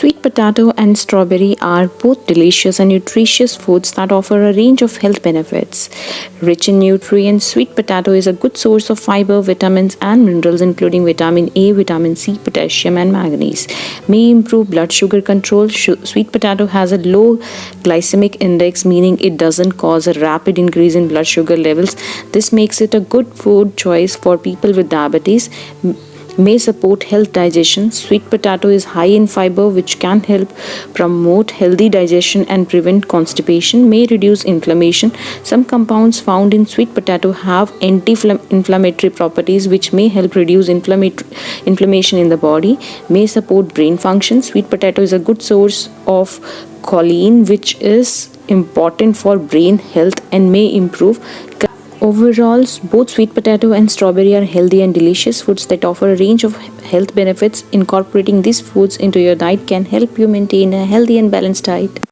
Sweet potato and strawberry are both delicious and nutritious foods that offer a range of health benefits. Rich in nutrients, sweet potato is a good source of fiber, vitamins, and minerals, including vitamin A, vitamin C, potassium, and manganese. May improve blood sugar control. Sweet potato has a low glycemic index, meaning it doesn't cause a rapid increase in blood sugar levels. This makes it a good food choice for people with diabetes. May support health digestion. Sweet potato is high in fiber, which can help promote healthy digestion and prevent constipation. May reduce inflammation. Some compounds found in sweet potato have anti-inflammatory properties, which may help reduce inflammation in the body. May support brain function. Sweet potato is a good source of choline, which is important for brain health and may improve. Overall, both sweet potato and strawberry are healthy and delicious foods that offer a range of health benefits. Incorporating these foods into your diet can help you maintain a healthy and balanced diet.